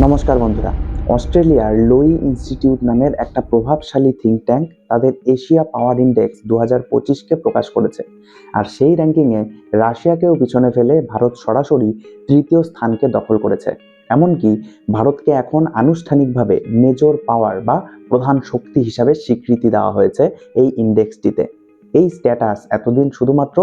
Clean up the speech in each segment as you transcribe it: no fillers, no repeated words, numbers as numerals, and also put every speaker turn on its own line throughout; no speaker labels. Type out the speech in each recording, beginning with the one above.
নমস্কার বন্ধুরা। অস্ট্রেলিয়ার লোই ইনস্টিটিউট নামের একটা প্রভাবশালী থিঙ্ক ট্যাঙ্ক তাদের এশিয়া পাওয়ার ইন্ডেক্স 2025কে প্রকাশ করেছে। আর সেই র্যাঙ্কিংয়ে রাশিয়াকেও পিছনে ফেলে ভারত সরাসরি তৃতীয় স্থানকে দখল করেছে। এমনকি ভারতকে এখন আনুষ্ঠানিকভাবে মেজর পাওয়ার বা প্রধান শক্তি হিসাবে স্বীকৃতি দেওয়া হয়েছে এই ইন্ডেক্সটিতে। এই স্ট্যাটাস এতদিন শুধুমাত্র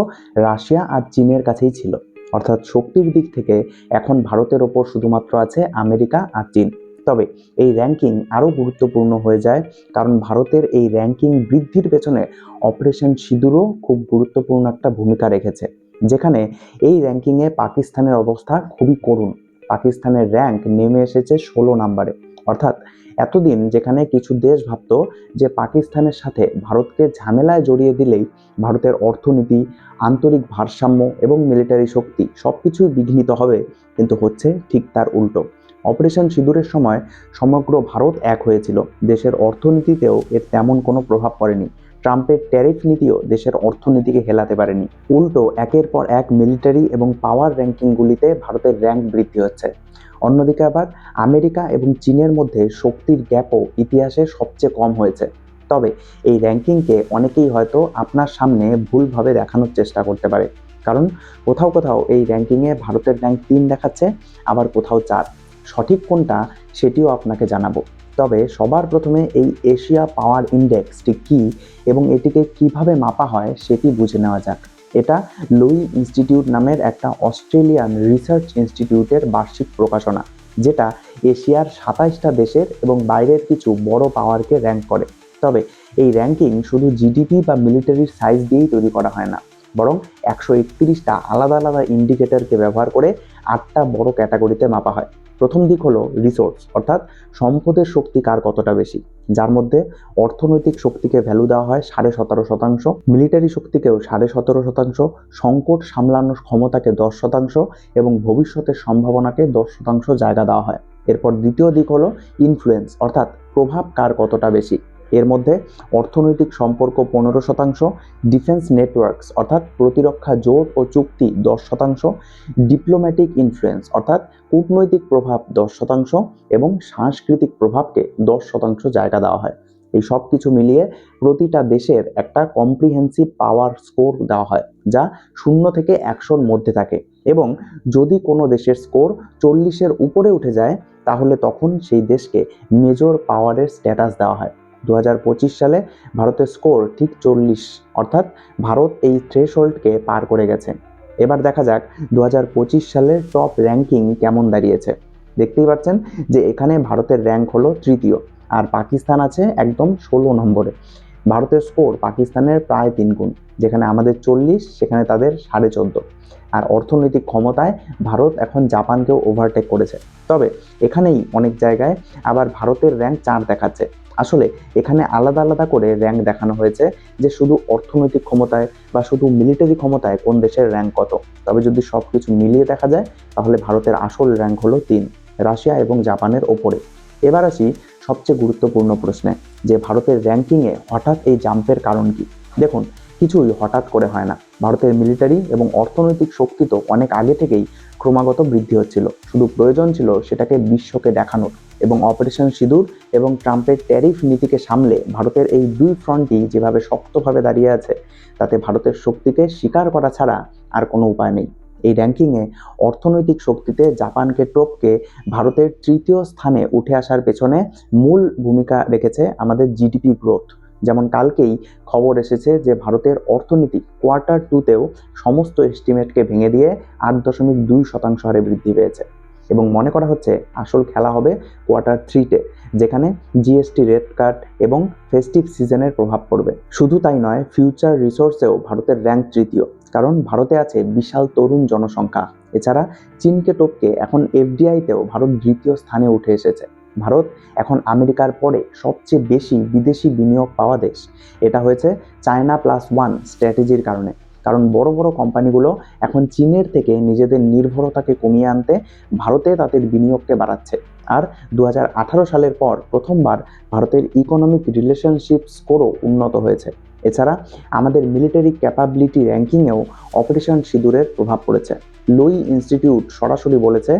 রাশিয়া আর চীনের কাছেই ছিল, অর্থাৎ শক্তির দিক থেকে এখন ভারতের ওপর শুধুমাত্র আছে আমেরিকা আর চীন। তবে এই র্যাঙ্কিং আরও গুরুত্বপূর্ণ হয়ে যায়, কারণ ভারতের এই র্যাঙ্কিং বৃদ্ধির পেছনে অপারেশন সিঁদুরও খুব গুরুত্বপূর্ণ একটা ভূমিকা রেখেছে, যেখানে এই র্যাঙ্কিংয়ে পাকিস্তানের অবস্থা খুবই করুণ। পাকিস্তানের র্যাঙ্ক নেমে এসেছে 16 নম্বরে। অর্থাৎ এতদিন যেখানে কিছু দেশ ভাবত যে পাকিস্তানের সাথে ভারতকে ঝামেলায় জড়িয়ে দিলেই ভারতের অর্থনীতি, আন্তরিক ভারসাম্য এবং মিলিটারি শক্তি সবকিছুই বিঘ্নিত হবে, কিন্তু হচ্ছে ঠিক তার উল্টো। অপারেশন সিঁদুরের সময় সমগ্র ভারত এক হয়েছিল, দেশের অর্থনীতিতেও এর তেমন কোনো প্রভাব পড়েনি। ট্রাম্পের ট্যারিফ নীতিও দেশের অর্থনীতিকে হেলাতে পারেনি। উল্টো একের পর এক মিলিটারি এবং পাওয়ার র্যাঙ্কিংগুলিতে ভারতের র্যাঙ্ক বৃদ্ধি হচ্ছে। অন্যদিকে আবার আমেরিকা এবং চীনের মধ্যে শক্তির গ্যাপও ইতিহাসে সবচেয়ে কম হয়েছে। তবে এই র্যাঙ্কিংকে অনেকেই হয়তো আপনার সামনে ভুলভাবে দেখানোর চেষ্টা করতে পারে, কারণ কোথাও কোথাও এই র্যাঙ্কিংয়ে ভারতের র্যাঙ্ক 3 দেখাচ্ছে, আবার কোথাও 4। সঠিক কোনটা সেটিও আপনাকে জানাবো। তবে সবার প্রথমে এই এশিয়া পাওয়ার ইন্ডেক্সটি কী এবং এটিকে কিভাবে মাপা হয় সেটি বুঝে নেওয়া যাক। এটা লোই ইনস্টিটিউট নামের একটা অস্ট্রেলিয়ান রিসার্চ ইনস্টিটিউটের বার্ষিক প্রকাশনা, যেটা এশিয়ার 27টা দেশের এবং বাইরের কিছু বড় পাওয়ারকে র্যাঙ্ক করে। তবে এই র্যাঙ্কিং শুধু জিডিপি বা মিলিটারির সাইজ দিয়েই তৈরি করা হয় না, বরং 131টা আলাদা আলাদা ইন্ডিকেটরকে ব্যবহার করে 8টা বড় ক্যাটাগরিতে মাপা হয়। প্রথম দিক হলো রিসোর্স, অর্থাৎ সম্পদের শক্তি কার কতটা বেশি, যার মধ্যে অর্থনৈতিক শক্তিকে ভ্যালু দেওয়া হয় 17.5%, মিলিটারি শক্তিকেও 17.5%, সংকট সামলানোর ক্ষমতাকে 10% এবং ভবিষ্যতের সম্ভাবনাকে 10% জায়গা দেওয়া হয়। এরপর দ্বিতীয় দিক হলো ইনফ্লুয়েন্স, অর্থাৎ প্রভাব কার কতটা বেশি। এর মধ্যে অর্থনৈতিক সম্পর্ক 15%, ডিফেন্স নেটওয়ার্কস অর্থাৎ প্রতিরক্ষা জোট ও চুক্তি 10%, ডিপ্লোম্যাটিক ইনফ্লুয়েন্স অর্থাৎ কূটনৈতিক প্রভাব 10% এবং সাংস্কৃতিক প্রভাবকে 10% জায়গা দেওয়া হয়। এই সব কিছু মিলিয়ে প্রতিটা দেশের একটা কম্প্রিহেন্সিভ পাওয়ার স্কোর দেওয়া হয়, যা 0 থেকে 100-র মধ্যে থাকে, এবং যদি কোনো দেশের স্কোর 40-এর উপরে উঠে যায় তাহলে তখন সেই দেশকে মেজর পাওয়ারের স্ট্যাটাস দেওয়া হয়। 2025 সালে ভারতের স্কোর ঠিক 40, অর্থাৎ ভারত এই থ্রেশহোল্ডকে পার করে গেছে। এবার দেখা যাক 2025 সালের টপ র্যাঙ্কিং কেমন দাঁড়িয়েছে। দেখতেই পাচ্ছেন যে এখানে ভারতের র্যাঙ্ক হলো তৃতীয়, আর পাকিস্তান আছে একদম 16 নম্বরে। ভারতের স্কোর পাকিস্তানের প্রায় 3 গুণ, যেখানে আমাদের 40 সেখানে তাদের 14.5। আর অর্থনৈতিক ক্ষমতায় ভারত এখন জাপানকেও ওভারটেক করেছে। তবে এখানেই অনেক জায়গায় আবার ভারতের র্যাঙ্ক 4 দেখাচ্ছে। আসলে এখানে আলাদা আলাদা করে র্যাঙ্ক দেখানো হয়েছে, যে শুধু অর্থনৈতিক ক্ষমতায় বা শুধু মিলিটারি ক্ষমতায় কোন দেশের র্যাঙ্ক কত। তবে যদি সবকিছু মিলিয়ে দেখা যায় তাহলে ভারতের আসল র্যাঙ্ক হলো 3, রাশিয়া এবং জাপানের ওপরে। এবার আসি সবচেয়ে গুরুত্বপূর্ণ প্রশ্নে, যে ভারতের র্যাঙ্কিংয়ে হঠাৎ এই জাম্পের কারণ কি। দেখুন, কিছুই হঠাৎ করে হয় না। ভারতের মিলিটারি এবং অর্থনৈতিক শক্তি তো অনেক আগে থেকেই ক্রমাগত বৃদ্ধি হচ্ছিল, শুধু প্রয়োজন ছিল সেটাকে বিশ্বকে দেখানোর। এবং অপারেশন সিঁদুর এবং ট্রাম্পের ট্যারিফ নীতিকে সামলে ভারতের এই দুই ফ্রন্টই যেভাবে শক্তভাবে দাঁড়িয়ে আছে, তাতে ভারতের শক্তিকে স্বীকার করা ছাড়া আর কোনো উপায় নেই। এই র্যাঙ্কিংয়ে অর্থনৈতিক শক্তিতে জাপানকে টপকে ভারতের তৃতীয় স্থানে উঠে আসার পেছনে মূল ভূমিকা রেখেছে আমাদের জিডিপি গ্রোথ। যেমন কালকেই খবর এসেছে যে ভারতের অর্থনীতি কোয়ার্টার 2তেও সমস্ত এস্টিমেটকে ভেঙে দিয়ে 8.2% হারে বৃদ্ধি পেয়েছে, এবং মনে করা হচ্ছে আসল খেলা হবে কোয়ার্টার 3তে, যেখানে জিএসটি রেট কাট এবং ফেস্টিভ সিজনের প্রভাব পড়বে। শুধু তাই নয়, ফিউচার রিসোর্সেও ভারতের র্যাঙ্ক তৃতীয়, কারণ ভারতে আছে বিশাল তরুণ জনসংখ্যা। এছাড়া চীনকে টপকে এখন এফডিআইতেও ভারত দ্বিতীয় স্থানে উঠে এসেছে। ভারত এখন আমেরিকার পরে সবচেয়ে বেশি বিদেশি বিনিয়োগ পাওয়া দেশ। এটা হয়েছে চায়না +1 স্ট্র্যাটেজির কারণে, কারণ বড় বড় কোম্পানিগুলো এখন চীনের থেকে নিজেদের নির্ভরতাকে কমিয়ে আনতে ভারতে তাদের বিনিয়োগকে বাড়াচ্ছে। আর 2018 সালের পর প্রথমবার ভারতের ইকোনমিক রিলেশনশিপ স্কোরও উন্নত হয়েছে। এছাড়া আমাদের মিলিটারি ক্যাপাবিলিটি র্যাঙ্কিংয়েও অপারেশন সিঁদুরের প্রভাব পড়েছে। লোই ইনস্টিটিউট সরাসরি বলেছে,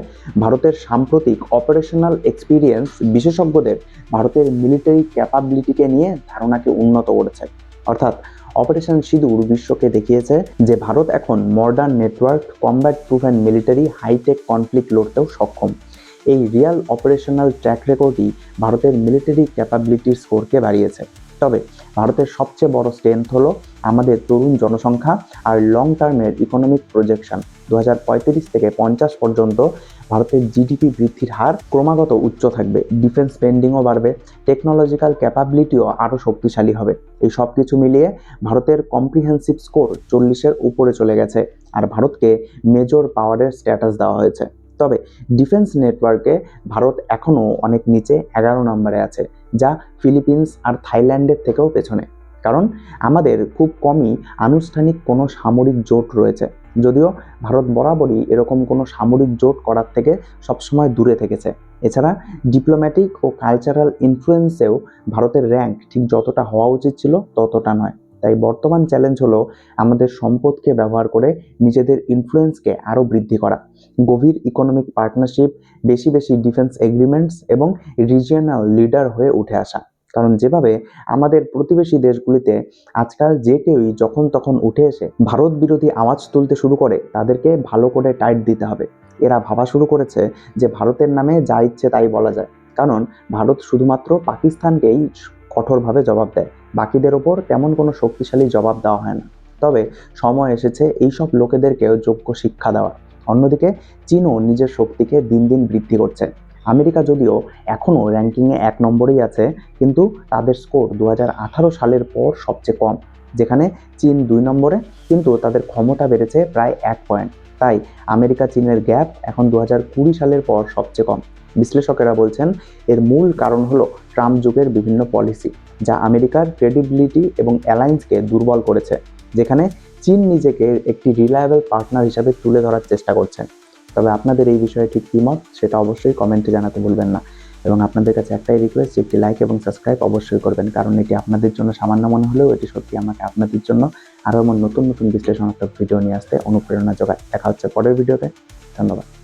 ভারতের সাম্প্রতিক অপারেশনাল এক্সপিরিয়েন্স বিশেষজ্ঞদের ভারতের মিলিটারি ক্যাপাবিলিটিকে নিয়ে ধারণাকে উন্নত করেছে। অর্থাৎ অপারেশন সিঁদুর বিশ্বকে দেখিয়েছে যে ভারত এখন modern network, combat proven military, high tech conflict লড়তেও সক্ষম। এই রিয়াল অপারেশনাল ট্র্যাক রেকর্ডই ভারতের মিলিটারি ক্যাপাবিলিটির স্কোরকে বাড়িয়েছে। তবে ভারতের সবচেয়ে বড় স্ট্রেংথ হলো আমাদের তরুণ জনসংখ্যা আর লং টার্মের ইকোনমিক প্রজেকশন। 2035 থেকে 50 পর্যন্ত ভারতের জিডিপি বৃদ্ধির হার ক্রমাগত উচ্চ থাকবে, ডিফেন্স স্পেন্ডিংও বাড়বে, টেকনোলজিক্যাল ক্যাপাবিলিটিও আরও শক্তিশালী হবে। এই সব কিছু মিলিয়ে ভারতের কম্প্রিহেন্সিভ স্কোর 40-এর উপরে চলে গেছে, আর ভারতকে মেজর পাওয়ারের স্ট্যাটাস দেওয়া হয়েছে। তবে ডিফেন্স নেটওয়ার্কে ভারত এখনও অনেক নিচে, 11 নম্বরে আছে, যা ফিলিপিন্স আর থাইল্যান্ডের থেকেও পেছনে। কারণ আমাদের খুব কমই আনুষ্ঠানিক কোনো সামরিক জোট রয়েছে, যদিও ভারত বরাবরই এরকম কোনো সামরিক জোট করার থেকে সবসময় দূরে থেকেছে। এছাড়া ডিপ্লোম্যাটিক ও কালচারাল ইনফ্লুয়েন্সেও ভারতের র্যাঙ্ক ঠিক যতটা হওয়া উচিত ছিল ততটা নয়। তাই বর্তমান চ্যালেঞ্জ হলো আমাদের সম্পদকে ব্যবহার করে নিজেদের ইনফ্লুয়েন্সকে আরও বৃদ্ধি করা, গভীর ইকোনমিক পার্টনারশিপ, বেশি বেশি ডিফেন্স এগ্রিমেন্টস এবং রিজিয়নাল লিডার হয়ে উঠে আসা। কারণ যেভাবে আমাদের প্রতিবেশী দেশগুলিতে আজকাল যে কেউই যখন তখন উঠে এসে ভারত বিরোধী আওয়াজ তুলতে শুরু করে, তাদেরকে ভালো করে টাইট দিতে হবে। এরা ভাবা শুরু করেছে যে ভারতের নামে যা ইচ্ছে তাই বলা যায়, কারণ ভারত শুধুমাত্র পাকিস্তানকেই কঠোরভাবে জবাব দেয়, বাকিদের ওপর তেমন কোনো শক্তিশালী জবাব দেওয়া হয় না। তবে সময় এসেছে এইসব লোকেদেরকেও যোগ্য শিক্ষা দেওয়ার। অন্যদিকে চীনও নিজের শক্তিকে দিন দিন বৃদ্ধি করছে। আমেরিকা যদিও এখনও র্যাঙ্কিংয়ে 1 নম্বরেই আছে, কিন্তু তাদের স্কোর 2018 সালের পর সবচেয়ে কম, যেখানে চীন 2 নম্বরে, কিন্তু তাদের ক্ষমতা বেড়েছে প্রায় 1 পয়েন্ট। তাই আমেরিকা চীনের গ্যাপ এখন 2020 সালের পর সবচেয়ে কম। বিশ্লেষকেরা বলছেন এর মূল কারণ হলো ট্রাম্প যুগের বিভিন্ন পলিসি, যা আমেরিকার ক্রেডিবিলিটি এবং অ্যালায়েন্সকে দুর্বল করেছে, যেখানে চীন নিজেকে একটি রিলায়েবল পার্টনার হিসাবে তুলে ধরার চেষ্টা করছে। তবে আপনাদের এই বিষয়ে ঠিক কী মত সেটা অবশ্যই কমেন্টে জানাতে ভুলবেন না। এবং আপনাদের কাছে একটাই রিকোয়েস্ট, একটি লাইক এবং সাবস্ক্রাইব অবশ্যই করবেন, কারণ এটি আপনাদের জন্য সামান্য মনে হলেও এটি সত্যি আমাকে আপনাদের জন্য আরও এমন নতুন নতুন বিশ্লেষণাত্মক ভিডিও নিয়ে আসতে অনুপ্রেরণা যোগায়। দেখা হচ্ছে পরের ভিডিওতে। ধন্যবাদ।